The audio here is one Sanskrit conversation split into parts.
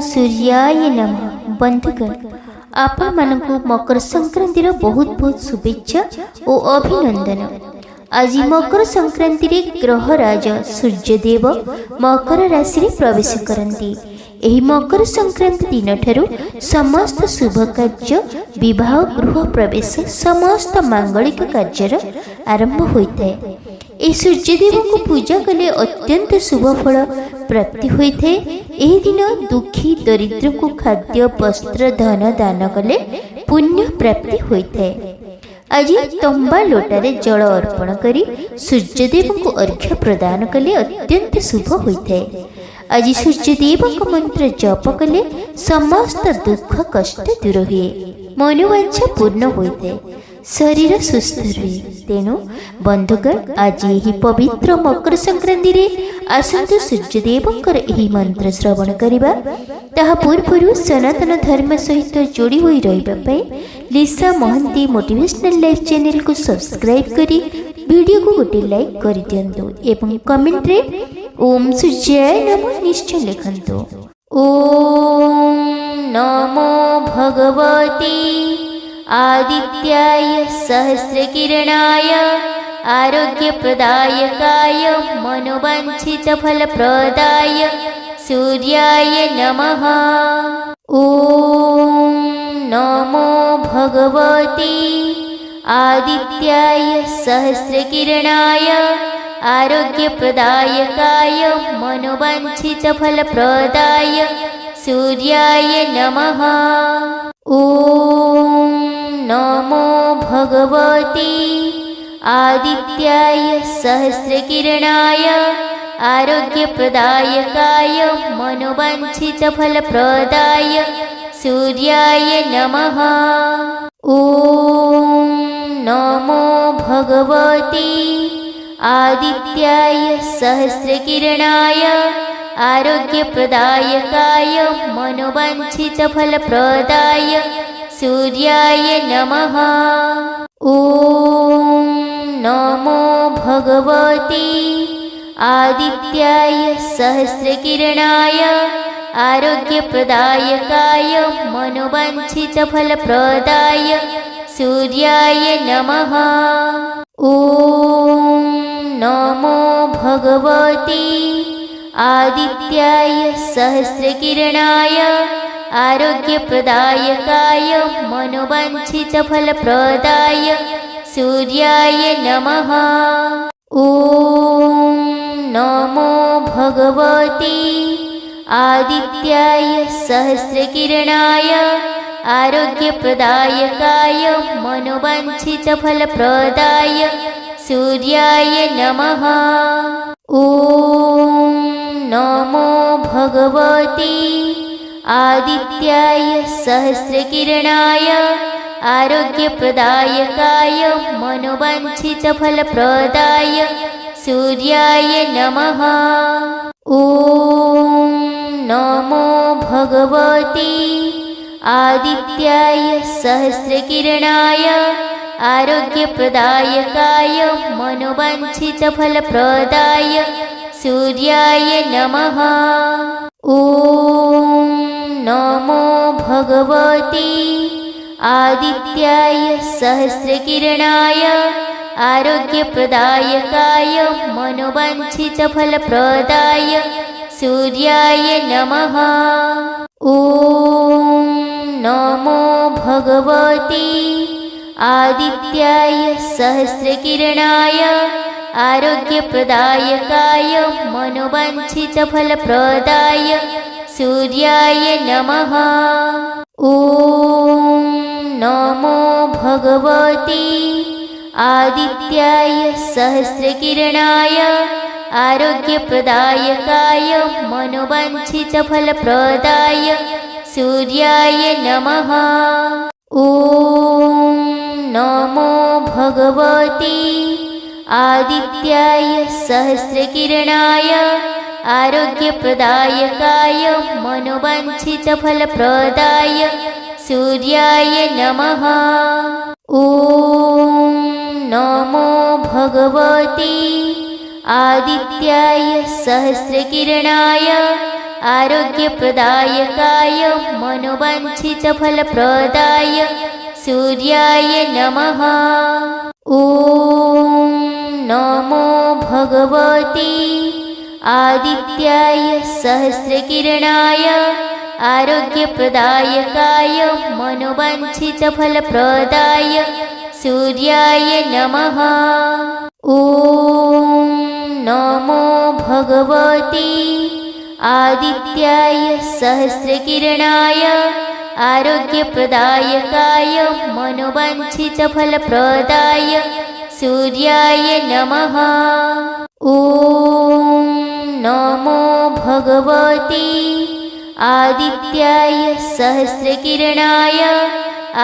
सूर्याय नमः। बंधुगण, आपण मानकु मकर संक्रांतिर बहुत बहुत शुभेच्छा और अभिनंदन। आज मकर संक्रांति रे ग्रहराज सूर्यदेव मकर राशि रे प्रवेश करती। एही मकर संक्रांति दिन ठारू समस्त शुभ कार्य, विवाह, गृह प्रवेश, समस्त मांगलिक कार्यर आरंभ होता है। ए सूर्यदेव को पूजा कले अत्यंत शुभ फल प्राप्ति होता है। एही दिन दुखी दरिद्र को खाद्य, वस्त्र, धन दान कले पुण्य प्राप्ति होता है। आज तंबा लोटारे जल अर्पण करी सूर्यदेव को अर्घ्य प्रदान कले अत्यंत शुभ होता है। आज सूर्यदेव को मंत्र जप कले समस्त दुख कष्ट दूर हुए, मनोवांछा पूर्ण होता है, शरीर सुस्थ रहे। तेणु बंधुगण, आज यही पवित्र मकर संक्रांति रे आसंतु सूर्यदेवंकर यही मंत्र श्रवण करिबा। ताहा पूर्व सनातन धर्म सहित जोड़ी होई रहिबा पई लिसा महंती मोटिवेशनल लाइफ चैनल को सब्सक्राइब करी वीडियो को गोटे लाइक कर दियंतु एवं कमेंट रे ओम सूर्याय नमः निश्चय लिखंतु। ओम नमो भगवती आदित्याय सहस्रकिरणाय आरोग्यप्रदायकाय मनोवांछितफलप्रदाय सूर्याय नमः। ओम नमो भगवती आदित्याय सहस्रकिरणाय आरोग्यप्रदायकाय मनोवांछितफलप्रदाय सूर्याय नमः। ओम नमो भगवती आदित्याय सहस्रकिरणाय आरोग्यप्रदायकाय मनोवांछितफलप्रदाय सूर्याय नमः। ओम नमो भगवती आदित्याय सहस्रकिरणाय आरोग्यप्रदायकाय मनोवांछितफलप्रदाय सूर्याय नमः। ओम नमो भगवती आदित्याय सहस्रकिरणाय आरोग्यप्रदायकाय मनोवांछितफलप्रदाय सूर्याय नमः। ओम नमो भगवती आदित्याय सहस्रकिरणाय आरोग्यप्रदायकाय मनोवांछितफलप्रदाय सूर्याय नमः। ओम नमो भगवती आदित्याय सहस्रकिरणाय आरोग्यप्रदायकाय मनोवांछितफलप्रदाय सूर्याय नमः। ओम नमो भगवती आदित्याय सहस्रकिरणाय आरोग्यप्रदायकाय मनोवांछितफलप्रदाय सूर्याय नमः। ओम नमो भगवती आदित्याय सहस्रकिरणाय आरोग्यप्रदायकाय मनोवांछितफलप्रदाय सूर्याय नमः। ओम नमो भगवती आदित्याय सहस्रकिरणाय आरोग्यप्रदायकाय मनोवांछितफलप्रदाय सूर्याय नमः। ओम नमो भगवती आदित्याय सहस्रकिरणाय आरोग्यप्रदायकाय मनोवांछितफलप्रदाय सूर्याय नमः। ओम नमो भगवती आदित्याय सहस्रकिरणाय आरोग्यप्रदायकाय मनोवांछितफलप्रदाय सूर्याय नमः। ओम नमो भगवती आदित्याय सहस्रकिरणाय आरोग्यप्रदायकाय मनोवांछितफलप्रदाय सूर्याय नमः। ओम नमो भगवती आदित्याय सहस्रकिरणाय आरोग्यप्रदायकाय मनोवाञ्छितफलप्रदाय सूर्याय नमः। ॐ नमो भगवते आदित्याय सहस्रकिरणाय आरोग्यप्रदायकाय मनोवाञ्छितफलप्रदाय सूर्याय नमः। ॐ नमो भगवते आदित्याय सहस्रकिरणाय आरोग्यप्रदायकाय मनोवाञ्छितफलप्रदाय सूर्याय नमः। ॐ नमो भगवते आदित्याय सहस्रकिरणाय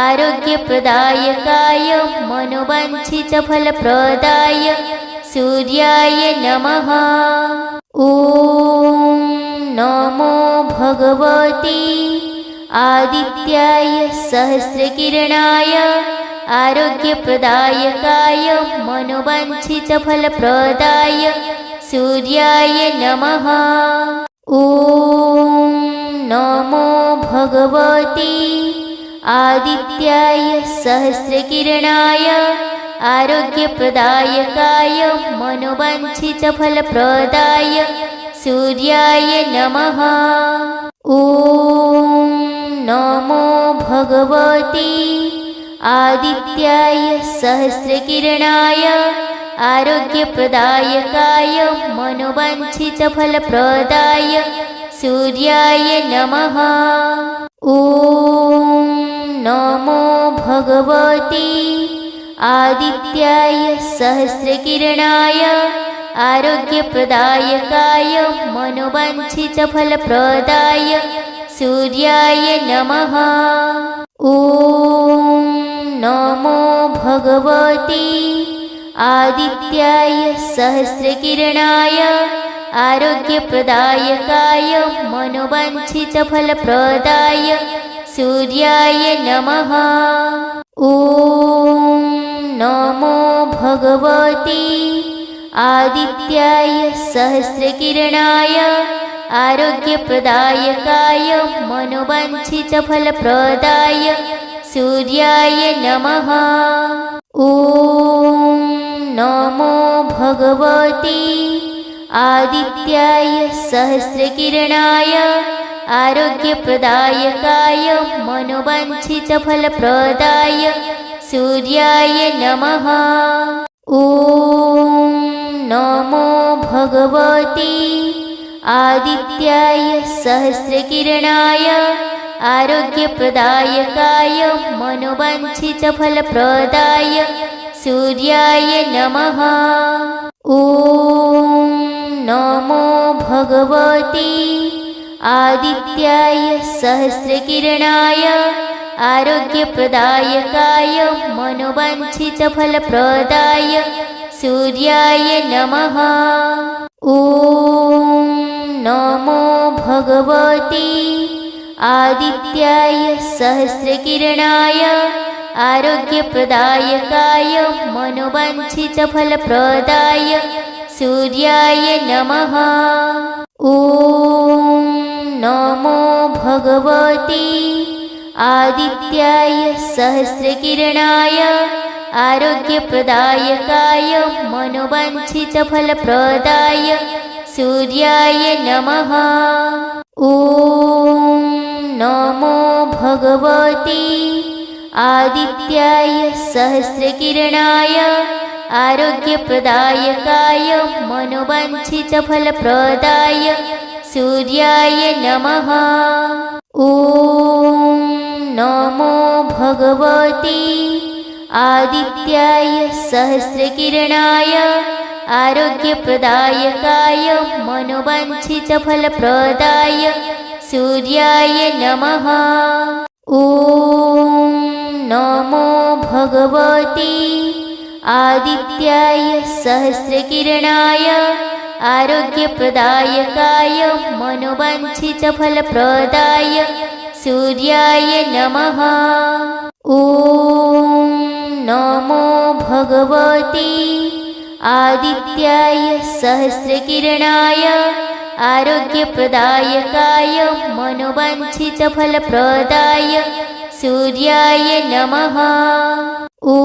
आरोग्यप्रदायकाय मनोवाञ्छितफलप्रदाय सूर्याय नमः। ॐ नमो भगवते आदित्याय सहस्रकिरणाय आरोग्यप्रदायकाय मनोवाञ्छितफलप्रदाय सूर्याय नमः। ॐ नमो भगवते आदित्याय सहस्रकिरणाय आरोग्यप्रदायकाय मनोवाञ्छितफलप्रदाय सूर्याय नमः। ॐ नमो भगवते आदित्याय सहस्रकिरणाय आरोग्यप्रदायकाय मनोवाञ्छितफलप्रदाय सूर्याय नमः। ॐ नमो भगवते आदित्याय सहस्रकिरणाय आरोग्यप्रदायकाय मनोवाञ्छितफलप्रदाय सूर्याय नमः। ॐ नमो भगवते आदित्याय सहस्रकिरणाय आरोग्यप्रदायकाय मनोवाञ्छितफलप्रदाय सूर्याय नमः। ॐ नमो भगवते आदित्याय सहस्रकिरणाय आरोग्यप्रदायकाय मनोवाञ्छितफलप्रदाय सूर्याय नमः। ॐ नमो भगवते आदित्याय सहस्रकिरणाय आरोग्यप्रदायकाय मनोवाञ्छितफलप्रदाय सूर्याय नमः। ॐ नमो भगवते आदित्याय सहस्रकिरणाय आरोग्यप्रदायकाय मनोवाञ्छितफलप्रदाय सूर्याय नमः। ॐ नमो भगवते आदित्याय सहस्रकिरणाय आरोग्यप्रदायकाय मनोवाञ्छितफलप्रदाय सूर्याय नमः। ॐ नमो भगवते आदित्याय सहस्रकिरणाय आरोग्यप्रदायकाय मनोवाञ्छितफलप्रदाय सूर्याय नमः। ॐ नमो भगवते आदित्याय सहस्रकिरणाय आरोग्यप्रदायकाय मनोवाञ्छितफलप्रदाय सूर्याय नमः। ॐ नमो भगवते आदित्याय सहस्रकिरणाय आरोग्यप्रदायकाय मनोवाञ्छितफलप्रदाय सूर्याय नमः। ॐ नमो भगवते आदित्याय सहस्रकिरणाय आरोग्यप्रदायकाय मनोवाञ्छितफलप्रदाय सूर्याय नमः। ॐ नमो भगवते आदित्याय सहस्रकिरणाय आरोग्यप्रदायकाय मनोवाञ्छितफलप्रदाय सूर्याय नमः। ॐ नमो भगवते आदित्याय सहस्रकिरणाय आरोग्यप्रदायकाय मनोवाञ्छितफलप्रदाय सूर्याय नमः। ॐ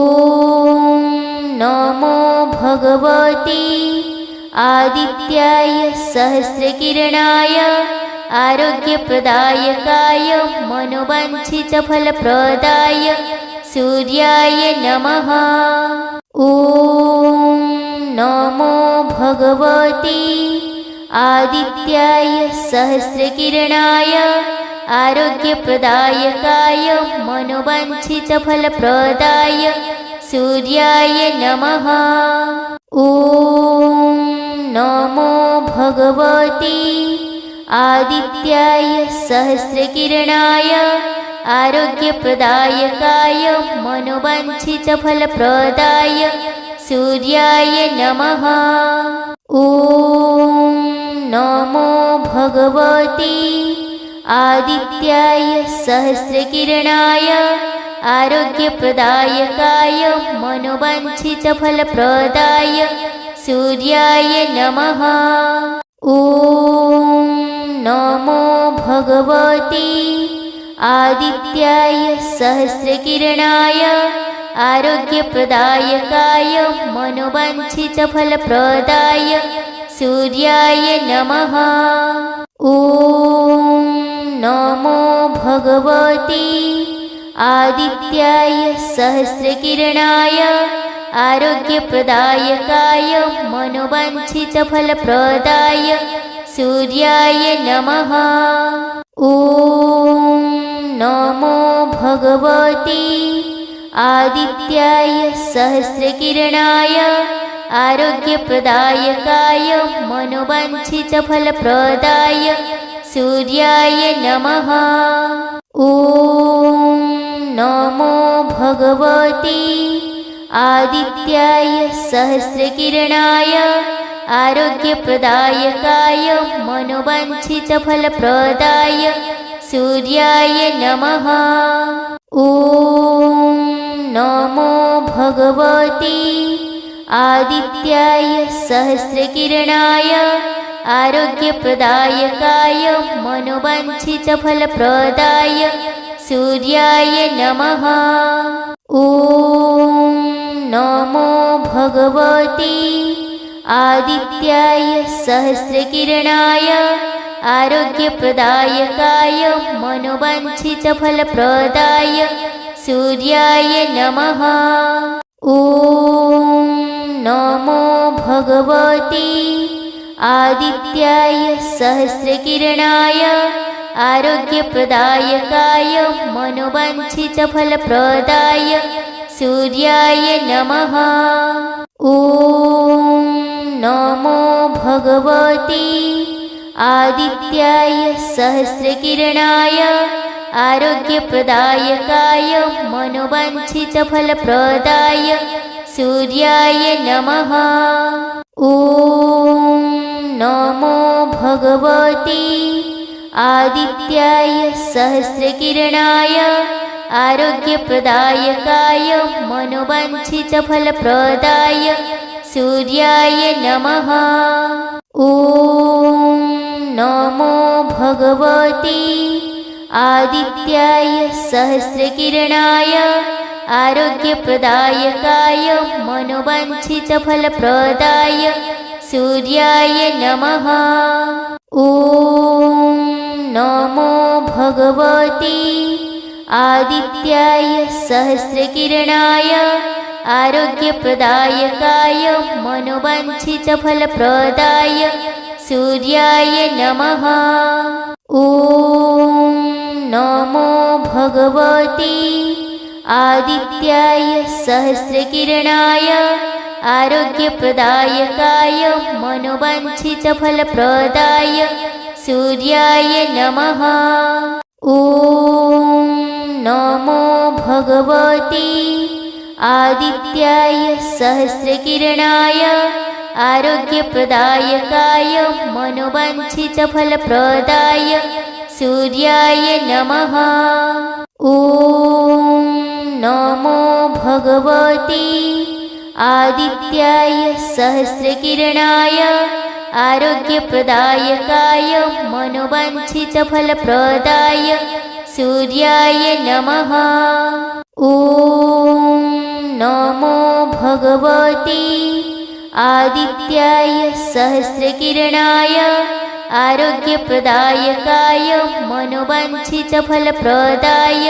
नमो भगवते आदित्याय सहस्रकिरणाय आरोग्यप्रदायकाय मनोवाञ्छितफलप्रदाय सूर्याय नमः। ॐ नमो भगवते आदित्याय सहस्रकिरणाय आरोग्यप्रदायकाय मनोवाञ्छितफलप्रदाय सूर्याय नमः। ॐ नमो भगवते आदित्याय सहस्रकिरणाय आरोग्यप्रदायकाय मनोवाञ्छितफलप्रदाय सूर्याय नमः। ॐ नमो भगवते आदित्याय सहस्रकिरणाय आरोग्यप्रदायकाय मनोवाञ्छितफलप्रदाय सूर्याय नमः। ॐ नमो भगवते आदित्याय सहस्रकिरणाय आरोग्यप्रदायकाय मनोवाञ्छितफलप्रदाय सूर्याय नमः। ॐ नमो भगवते आदित्याय सहस्रकिरणाय आरोग्यप्रदायकाय मनोवाञ्छितफलप्रदाय सूर्याय नमः। ॐ नमो भगवते आदित्याय सहस्रकिरणाय आरोग्यप्रदायकाय मनोवाञ्छितफलप्रदाय सूर्याय नमः। ॐ नमो भगवते आदित्याय सहस्रकिरणाय आरोग्यप्रदायकाय मनोवाञ्छितफलप्रदाय सूर्याय नमः। ॐ नमो भगवते आदित्याय सहस्रकिरणाय आरोग्यप्रदायकाय मनोवाञ्छितफलप्रदाय सूर्याय नमः। ॐ नमो भगवते आदित्याय सहस्रकिरणाय आरोग्यप्रदायकाय मनोवाञ्छितफलप्रदाय सूर्याय नमः। ॐ नमो भगवते आदित्याय सहस्रकिरणाय आरोग्यप्रदायकाय मनोवाञ्छितफलप्रदाय सूर्याय नमः। ॐ नमो भगवते आदित्याय सहस्रकिरणाय आरोग्यप्रदायकाय मनोवाञ्छितफलप्रदाय सूर्याय नमः। ॐ नमो भगवते आदित्याय सहस्रकिरणाय आरोग्यप्रदायकाय मनोवाञ्छितफलप्रदाय सूर्याय नमः। ॐ नमो भगवते आदित्याय सहस्रकिरणाय आरोग्यप्रदायकाय मनोवाञ्छितफलप्रदाय सूर्याय नमः। ॐ नमो भगवते आदित्याय सहस्रकिरणाय आरोग्यप्रदायकाय मनोवाञ्छितफलप्रदाय सूर्याय नमः। ॐ नमो भगवते आदित्याय सहस्रकिरणाय आरोग्यप्रदायकाय मनोवाञ्छितफलप्रदाय सूर्याय नमः। ॐ नमो भगवते आदित्याय सहस्रकिरणाय आरोग्यप्रदायकाय मनोवाञ्छितफलप्रदाय सूर्याय नमः। ॐ नमो भगवते आदित्याय सहस्रकिरणाय आरोग्यप्रदायकाय मनोवाञ्छितफलप्रदाय सूर्याय नमः। ॐ नमो भगवते आदित्याय सहस्रकिरणाय आरोग्यप्रदायकाय मनोवाञ्छितफलप्रदाय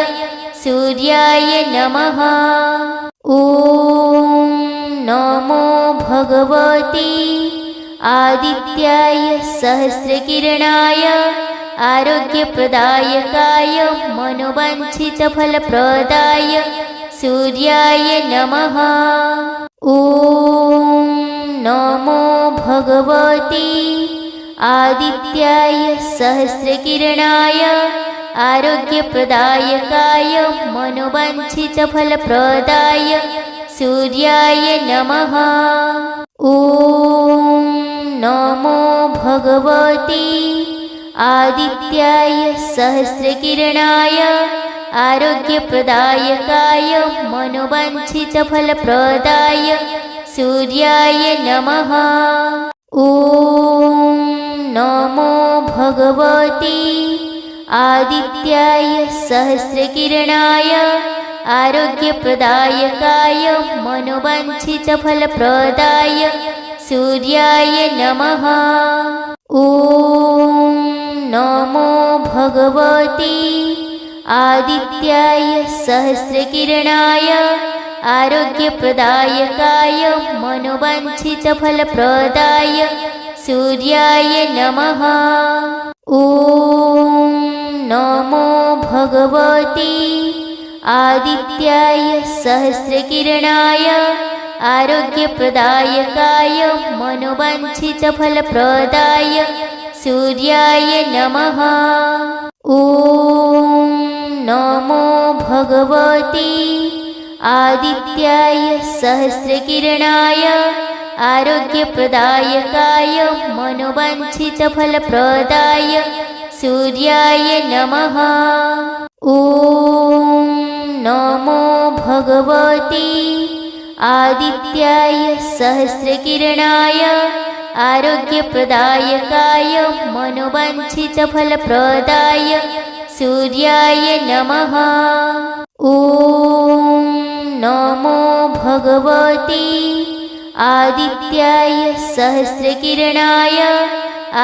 सूर्याय नमः। ॐ नमो भगवते आदित्याय सहस्रकिरणाय आरोग्यप्रदायकाय मनोवाञ्छितफलप्रदाय सूर्याय नमः। ॐ नमो भगवते आदित्याय सहस्रकिरणाय आरोग्यप्रदायकाय मनोवाञ्छितफलप्रदाय सूर्याय नमः। ॐ नमो भगवते आदित्याय सहस्रकिरणाय आरोग्यप्रदायकाय मनोवाञ्छितफलप्रदाय सूर्याय नमः। ॐ नमो भगवते आदित्याय सहस्रकिरणाय आरोग्यप्रदायकाय मनोवाञ्छितफलप्रदाय सूर्याय नमः। ॐ नमो भगवते आदित्याय सहस्रकिरणाय आरोग्यप्रदायकाय मनोवाञ्छितफलप्रदाय सूर्याय नमः। ॐ नमो भगवते आदित्याय सहस्रकिरणाय आरोग्यप्रदायकाय मनोवाञ्छितफलप्रदाय सूर्याय नमः। ॐ नमो भगवते आदित्याय सहस्रकिरणाय आरोग्यप्रदायकाय मनोवाञ्छितफलप्रदाय सूर्याय नमः। ॐ नमो भगवते आदित्याय सहस्रकिरणाय आरोग्यप्रदायकाय मनोवाञ्छितफलप्रदाय सूर्याय नमः। ॐ नमो भगवते आदित्याय सहस्रकिरणाय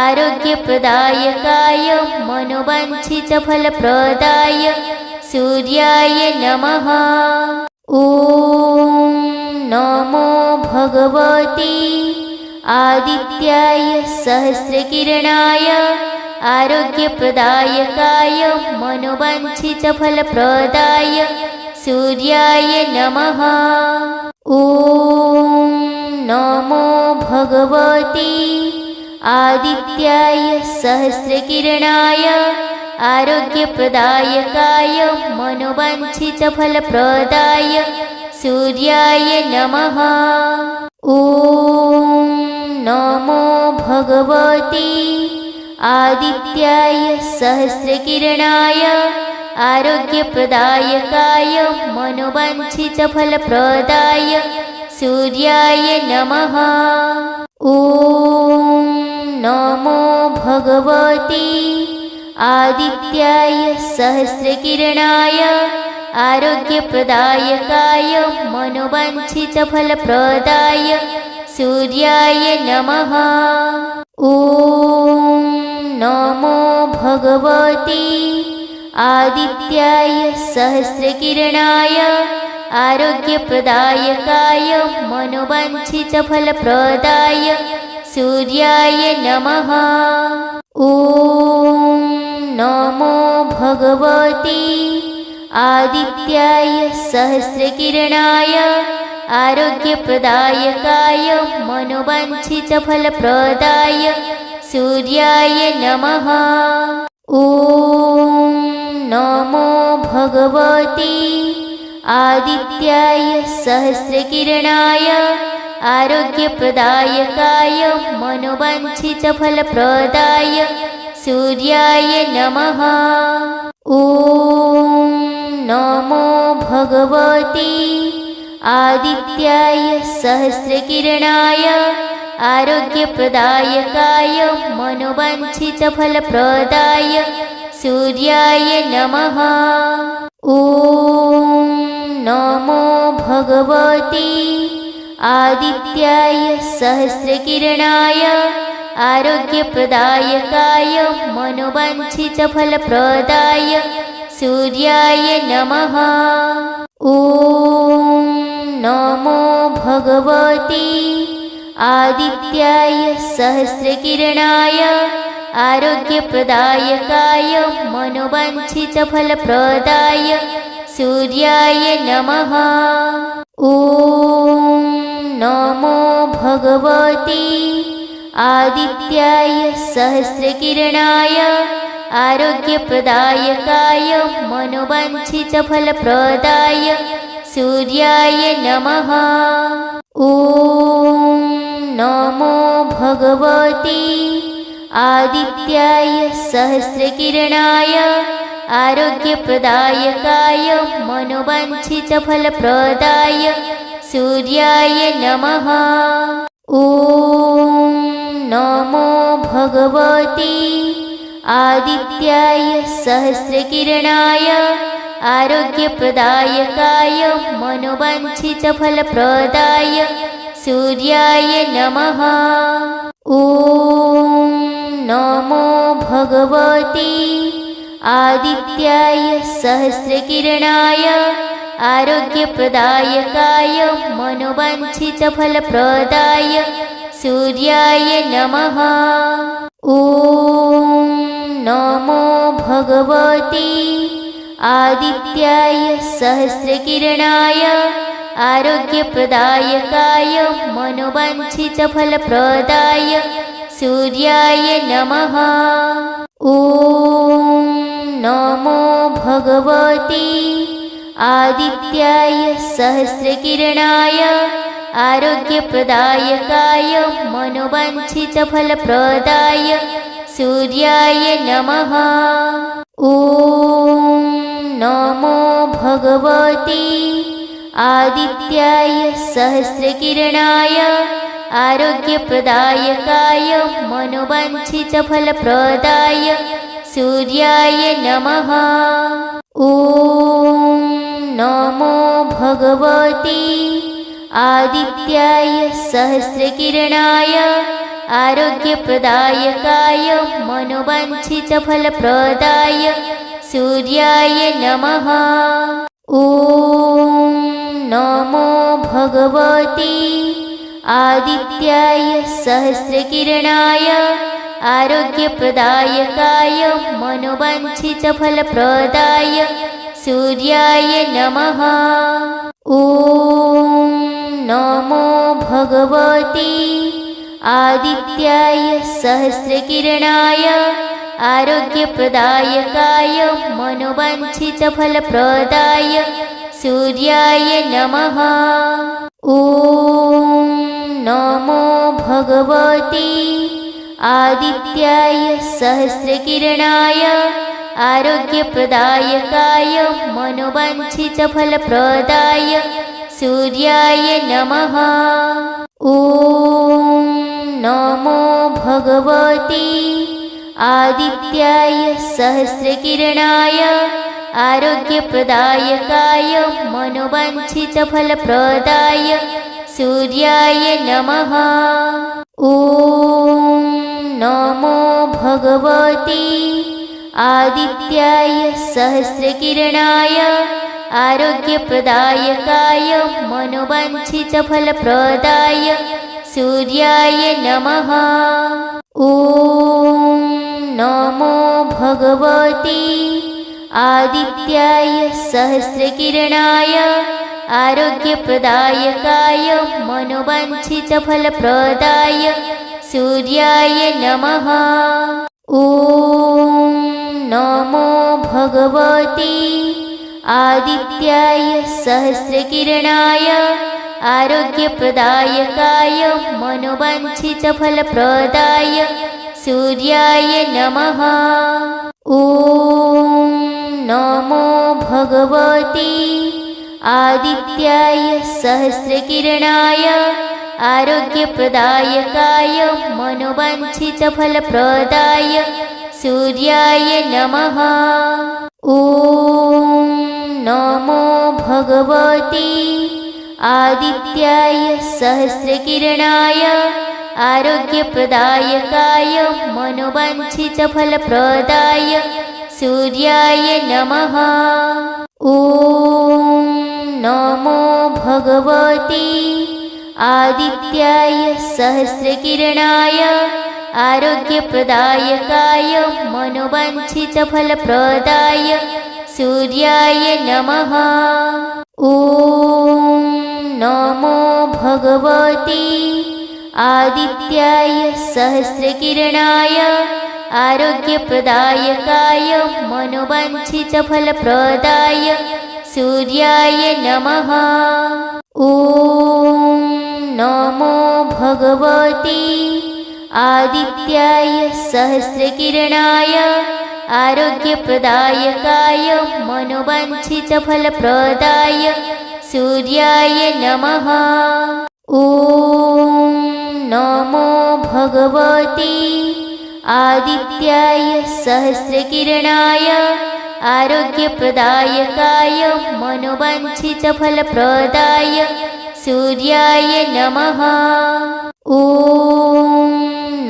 आरोग्यप्रदायकाय मनोवाञ्छितफलप्रदाय सूर्याय नमः। ॐ नमो भगवते आदित्याय सहस्रकिरणाय आरोग्यप्रदायकाय मनोवाञ्छितफलप्रदाय सूर्याय नमः। ॐ नमो भगवते आदित्याय सहस्रकिरणाय आरोग्यप्रदायकाय मनोवाञ्छितफलप्रदाय सूर्याय नमः। ॐ नमो भगवते आदित्याय सहस्रकिरणाय आरोग्यप्रदायकाय मनोवाञ्छितफलप्रदाय सूर्याय नमः। ॐ नमो भगवते आदित्याय सहस्रकिरणाय आरोग्यप्रदायकाय मनोवाञ्छितफलप्रदाय सूर्याय नमः। ॐ नमो भगवते आदित्याय सहस्रकिरणाय आरोग्यप्रदायकाय मनोवाञ्छितफलप्रदाय सूर्याय नमः। ॐ नमो भगवते आदित्याय सहस्रकिरणाय आरोग्यप्रदायकाय मनोवाञ्छितफलप्रदाय सूर्याय नमः। ॐ नमो भगवते आदित्याय सहस्रकिरणाय आरोग्यप्रदायकाय मनोवाञ्छितफलप्रदाय सूर्याय नमः। ॐ नमो भगवते आदित्याय सहस्रकिरणाय आरोग्यप्रदायकाय मनोवाञ्छितफलप्रदाय सूर्याय नमः। ॐ नमो भगवते आदित्याय सहस्रकिरणाय आरोग्यप्रदायकाय मनोवाञ्छितफलप्रदाय सूर्याय नमः। ॐ नमो भगवते आदित्याय सहस्रकिरणाय आरोग्यप्रदायकाय मनोवाञ्छितफलप्रदाय सूर्याय नमः। ॐ नमो भगवते आदित्याय सहस्रकिरणाय आरोग्यप्रदायकाय मनोवाञ्छितफलप्रदाय सूर्याय नमः। ॐ नमो भगवते आदित्याय सहस्रकिरणाय आरोग्यप्रदायकाय मनोवाञ्छितफलप्रदाय सूर्याय नमः। ॐ नमो भगवते आदित्याय सहस्रकिरणाय आरोग्यप्रदायकाय मनोवाञ्छितफलप्रदाय सूर्याय नमः। ॐ नमो भगवते आदित्याय सहस्रकिरणाय आरोग्यप्रदायकाय मनोवाञ्छितफलप्रदाय सूर्याय नमः। ॐ नमो भगवते आदित्याय सहस्रकिरणाय आरोग्यप्रदायकाय मनोवाञ्छितफलप्रदाय सूर्याय नमः। ॐ नमो भगवते आदित्याय सहस्रकिरणाय आरोग्यप्रदायकाय मनोवाञ्छितफलप्रदाय सूर्याय नमः। ॐ नमो भगवते आदित्याय सहस्रकिरणाय आरोग्यप्रदायकाय मनोवाञ्छितफलप्रदाय सूर्याय नमः। ॐ नमो भगवते आदित्याय सहस्रकिरणाय आरोग्यप्रदायकाय मनोवाञ्छितफलप्रदाय सूर्याय नमः। ॐ नमो भगवते आदित्याय सहस्रकिरणाय आरोग्यप्रदायकाय मनोवाञ्छितफलप्रदाय सूर्याय नमः। ॐ नमो भगवते आदित्याय सहस्रकिरणाय आरोग्यप्रदायकाय मनोवाञ्छितफलप्रदाय सूर्याय नमः। ॐ नमो भगवते आदित्याय सहस्रकिरणाय आरोग्यप्रदायकाय मनोवाञ्छितफलप्रदाय सूर्याय नमः। ॐ नमो भगवते आदित्याय सहस्रकिरणाय आरोग्यप्रदायकाय मनोवाञ्छितफलप्रदाय सूर्याय नमः। ॐ नमो भगवते आदित्याय सहस्रकिरणाय आरोग्यप्रदायकाय मनोवाञ्छितफलप्रदाय सूर्याय नमः। ॐ नमो भगवते आदित्याय सहस्रकिरणाय आरोग्यप्रदायकाय मनोवाञ्छितफलप्रदाय सूर्याय नमः। ॐ नमो भगवते आदित्याय सहस्रकिरणाय आरोग्यप्रदायकाय मनोवाञ्छितफलप्रदाय सूर्याय नमः। ॐ नमो भगवते आदित्याय सहस्रकिरणाय आरोग्यप्रदायकाय मनोवाञ्छितफलप्रदाय सूर्याय नमः। ॐ नमो भगवते आदित्याय सहस्रकिरणाय आरोग्यप्रदायकाय मनोवाञ्छितफलप्रदाय सूर्याय नमः। ॐ नमो भगवते आदित्याय सहस्रकिरणाय आरोग्यप्रदायकाय मनोवाञ्छितफलप्रदाय सूर्याय नमः। ॐ नमो भगवते आदित्याय सहस्रकिरणाय आरोग्यप्रदायकाय मनोवाञ्छितफलप्रदाय सूर्याय नमः। ॐ नमो भगवते आदित्याय सहस्रकिरणाय आरोग्यप्रदायकाय मनोवाञ्छितफलप्रदाय सूर्याय नमः। ॐ नमो भगवते आदित्याय सहस्रकिरणाय आरोग्यप्रदायकाय मनोवाञ्छितफलप्रदाय सूर्याय नमः। ॐ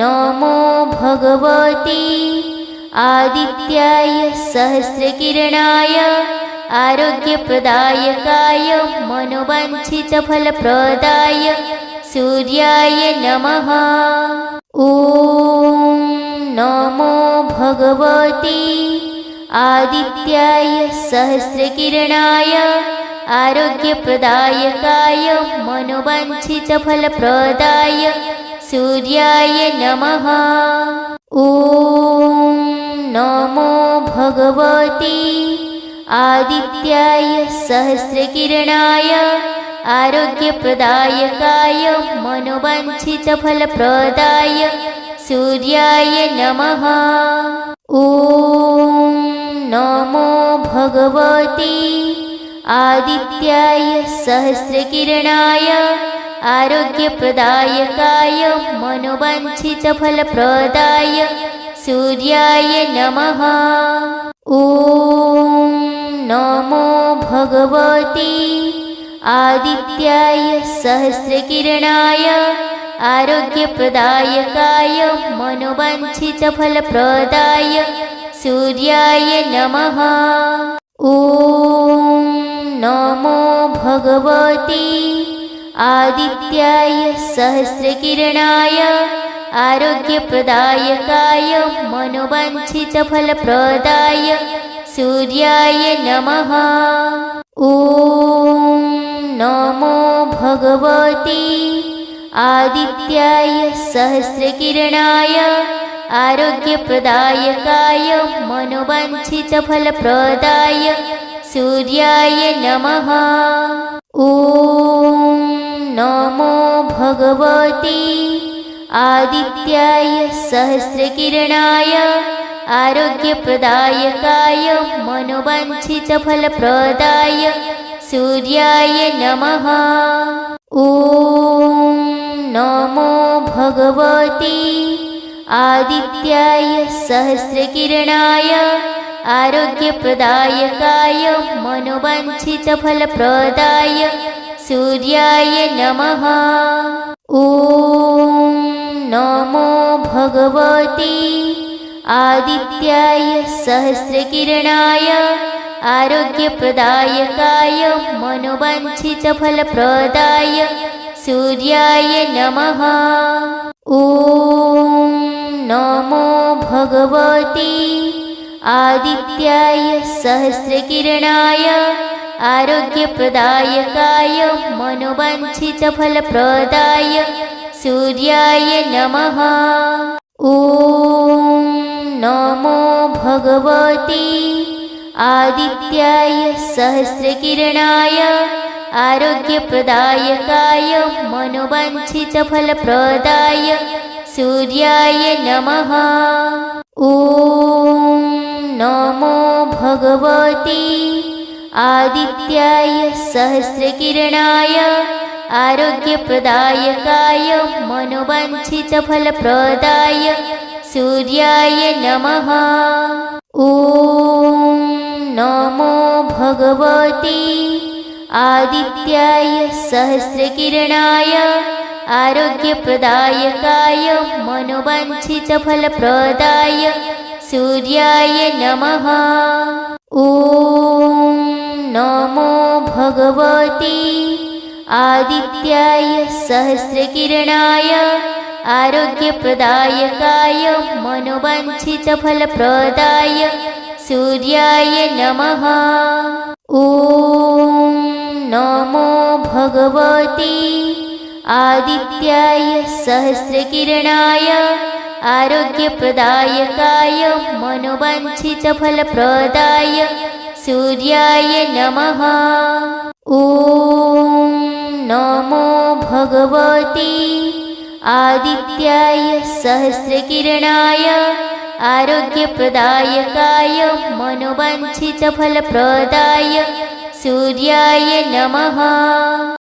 नमो भगवते आदित्याय सहस्रकिरणाय आरोग्यप्रदायकाय मनोवाञ्छितफलप्रदाय सूर्याय नमः। ॐ नमो भगवते आदित्याय सहस्रकिरणाय आरोग्यप्रदायकाय मनोवाञ्छितफलप्रदाय सूर्याय नमः। ॐ नमो भगवते आदित्याय सहस्रकिरणाय आरोग्यप्रदायकाय मनोवाञ्छितफलप्रदाय सूर्याय नमः। ॐ नमो भगवते आदित्याय सहस्रकिरणाय आरोग्यप्रदायकाय मनोवाञ्छितफलप्रदाय सूर्याय नमः। ॐ नमो भगवते आदित्याय सहस्रकिरणाय आरोग्यप्रदायकाय मनोवाञ्छितफलप्रदाय सूर्याय नमः। ॐ नमो भगवते आदित्याय सहस्रकिरणाय आरोग्यप्रदायकाय मनोवाञ्छितफलप्रदाय सूर्याय नमः। ॐ नमो भगवते आदित्याय सहस्रकिरणाय आरोग्यप्रदायकाय मनोवाञ्छितफलप्रदाय सूर्याय नमः। ॐ नमो भगवते आदित्याय सहस्रकिरणाय आरोग्यप्रदायकाय मनोवाञ्छितफलप्रदाय सूर्याय नमः। ॐ नमो भगवते आदित्याय सहस्रकिरणाय आरोग्यप्रदायकाय मनोवाञ्छितफलप्रदाय सूर्याय नमः। ॐ नमो भगवते आदित्याय सहस्रकिरणाय आरोग्यप्रदायकाय मनोवाञ्छितफलप्रदाय सूर्याय नमः। ॐ नमो भगवते आदित्याय सहस्रकिरणाय आरोग्यप्रदायकाय मनोवाञ्छितफलप्रदाय सूर्याय नमः। ॐ नमो भगवते आदित्याय सहस्रकिरणाय आरोग्यप्रदायकाय मनोवाञ्छितफलप्रदाय सूर्याय नमः। ॐ नमो भगवते आदित्याय सहस्रकिरणाय आरोग्यप्रदायकाय मनोवाञ्छितफलप्रदाय सूर्याय नमः। ॐ नमो भगवते आदित्याय सहस्रकिरणाय आरोग्यप्रदायकाय मनोवाञ्छितफलप्रदाय सूर्याय नमः। ॐ नमो भगवते आदित्याय सहस्रकिरणाय आरोग्यप्रदायकाय मनोवाञ्छितफलप्रदाय सूर्याय नमः। ॐ नमो भगवते आदित्याय सहस्रकिरणाय आरोग्यप्रदायकाय मनोवाञ्छितफलप्रदाय सूर्याय नमः। ॐ नमो भगवते आदित्याय सहस्रकिरणाय आरोग्यप्रदायकाय मनोवाञ्छितफलप्रदाय सूर्याय नमः।